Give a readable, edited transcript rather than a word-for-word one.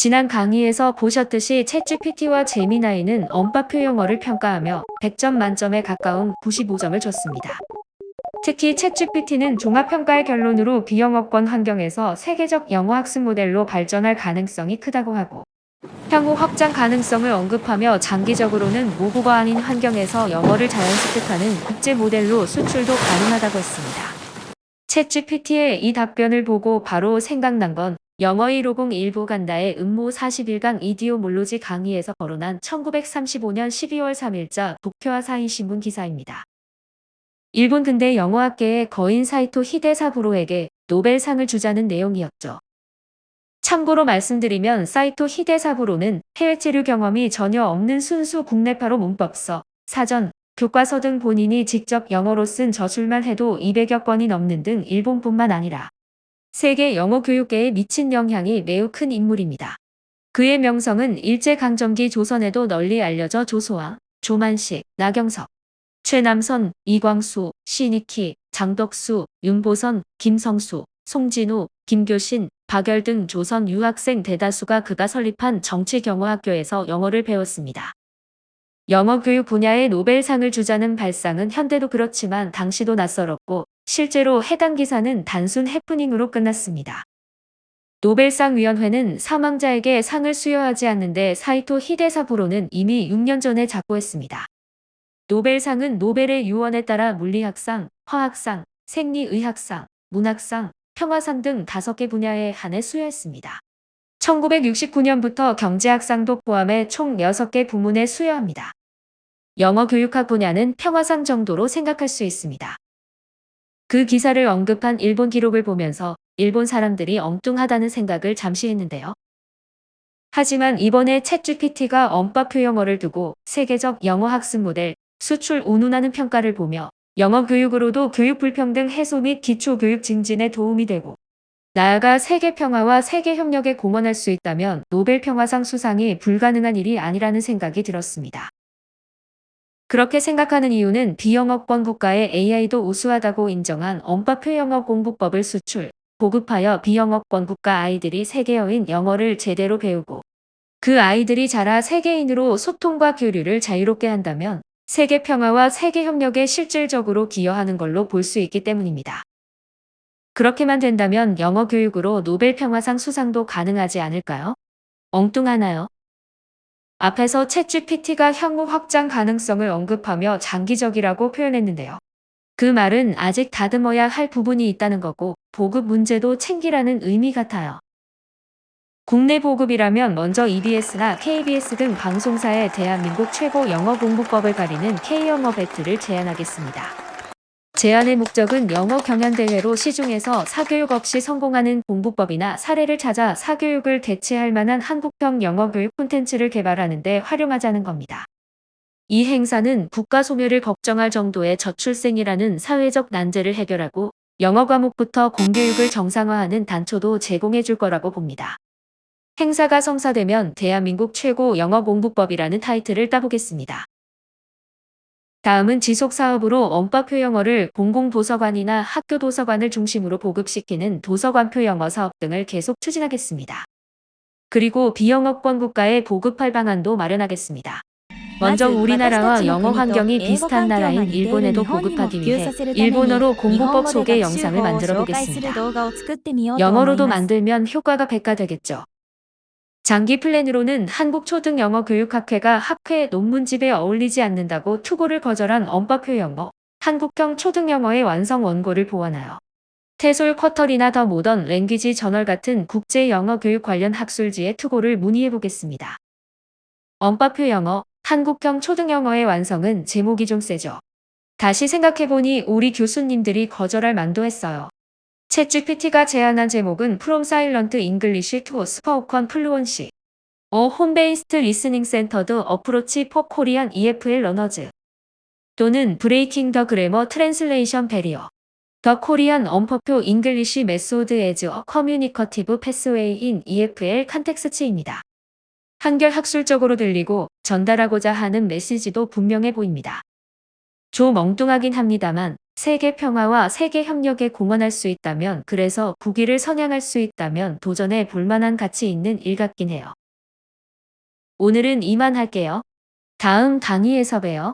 지난 강의에서 보셨듯이 챗GPT와 제미나이는 언어표 영어를 평가하며 100점 만점에 가까운 95점을 줬습니다. 특히 챗GPT는 종합평가의 결론으로 비영어권 환경에서 세계적 영어 학습 모델로 발전할 가능성이 크다고 하고, 향후 확장 가능성을 언급하며 장기적으로는 모국어 아닌 환경에서 영어를 자연 습득하는 국제 모델로 수출도 가능하다고 했습니다. 챗GPT의 이 답변을 보고 바로 생각난 건 영어 150 일부 간다의 음모 41강 이디오몰로지 강의에서 거론한 1935년 12월 3일자 도쿄 아사히 신문 기사입니다. 일본 근대 영어학계의 거인 사이토 히데사부로에게 노벨상을 주자는 내용이었죠. 참고로 말씀드리면 사이토 히데사부로는 해외 체류 경험이 전혀 없는 순수 국내파로 문법서, 사전, 교과서 등 본인이 직접 영어로 쓴 저술만 해도 200여 건이 넘는 등 일본뿐만 아니라 세계 영어 교육계에 미친 영향이 매우 큰 인물입니다. 그의 명성은 일제강점기 조선에도 널리 알려져 조소왕, 조만식, 나경석, 최남선, 이광수, 신익희, 장덕수, 윤보선, 김성수, 송진우, 김교신, 박열 등 조선 유학생 대다수가 그가 설립한 정치경호학교에서 영어를 배웠습니다. 영어 교육 분야에 노벨상을 주자는 발상은 현대도 그렇지만 당시도 낯설었고, 실제로 해당 기사는 단순 해프닝으로 끝났습니다. 노벨상 위원회는 사망자에게 상을 수여하지 않는데 사이토 히데사부로는 이미 6년 전에 작고했습니다. 노벨상은 노벨의 유언에 따라 물리학상, 화학상, 생리의학상, 문학상, 평화상 등 5개 분야에 한해 수여했습니다. 1969년부터 경제학상도 포함해 총 6개 부문에 수여합니다. 영어 교육학 분야는 평화상 정도로 생각할 수 있습니다. 그 기사를 언급한 일본 기록을 보면서 일본 사람들이 엉뚱하다는 생각을 잠시 했는데요. 하지만 이번에 챗GPT가 언어표 영어를 두고 세계적 영어 학습 모델, 수출 운운하는 평가를 보며 영어 교육으로도 교육 불평등 해소 및 기초 교육 증진에 도움이 되고, 나아가 세계 평화와 세계 협력에 공헌할 수 있다면 노벨 평화상 수상이 불가능한 일이 아니라는 생각이 들었습니다. 그렇게 생각하는 이유는 비영어권 국가의 AI도 우수하다고 인정한 언어표 영어 공부법을 수출, 보급하여 비영어권 국가 아이들이 세계어인 영어를 제대로 배우고, 그 아이들이 자라 세계인으로 소통과 교류를 자유롭게 한다면 세계 평화와 세계 협력에 실질적으로 기여하는 걸로 볼 수 있기 때문입니다. 그렇게만 된다면 영어 교육으로 노벨 평화상 수상도 가능하지 않을까요? 엉뚱하나요? 앞에서 챗GPT가 향후 확장 가능성을 언급하며 장기적이라고 표현했는데요. 그 말은 아직 다듬어야 할 부분이 있다는 거고, 보급 문제도 챙기라는 의미 같아요. 국내 보급이라면 먼저 EBS나 KBS 등 방송사에 대한민국 최고 영어 공부법을 가리는 K영어 배틀을 제안하겠습니다. 제안의 목적은 영어 경연대회로 시중에서 사교육 없이 성공하는 공부법이나 사례를 찾아 사교육을 대체할 만한 한국형 영어 교육 콘텐츠를 개발하는 데 활용하자는 겁니다. 이 행사는 국가 소멸을 걱정할 정도의 저출생이라는 사회적 난제를 해결하고 영어 과목부터 공교육을 정상화하는 단초도 제공해 줄 거라고 봅니다. 행사가 성사되면 대한민국 최고 영어 공부법이라는 타이틀을 따보겠습니다. 다음은 지속사업으로 언어표 영어를 공공도서관이나 학교 도서관을 중심으로 보급시키는 도서관표 영어 사업 등을 계속 추진하겠습니다. 그리고 비영어권 국가에 보급할 방안도 마련하겠습니다. 먼저 우리나라와 영어 환경이 비슷한 나라인 일본에도 보급하기 위해 일본어로 공부법 소개 영상을 만들어 보겠습니다. 영어로도 만들면 효과가 100가 되겠죠. 장기 플랜으로는 한국초등영어교육학회가 학회 논문집에 어울리지 않는다고 투고를 거절한 언어표 영어, 한국형 초등영어의 완성 원고를 보완하여 태솔 쿼터리나 더 모던 랭귀지 저널 같은 국제 영어 교육 관련 학술지에 투고를 문의해 보겠습니다. 언어표 영어, 한국형 초등영어의 완성은 제목이 좀 세죠. 다시 생각해보니 우리 교수님들이 거절할 만도 했어요. 챗GPT가 제안한 제목은 From Silent English to Spoken Fluency, A Home-Based Listening Centered Approach for Korean EFL Learners 또는 Breaking the Grammar Translation Barrier, The Korean 언어표 English Method as a Communicative Pathway in EFL Context입니다. 한결 학술적으로 들리고 전달하고자 하는 메시지도 분명해 보입니다. 좀 엉뚱하긴 합니다만 세계 평화와 세계 협력에 공헌할 수 있다면, 그래서 국위를 선양할 수 있다면 도전해 볼 만한 가치 있는 일 같긴 해요. 오늘은 이만 할게요. 다음 강의에서 봬요.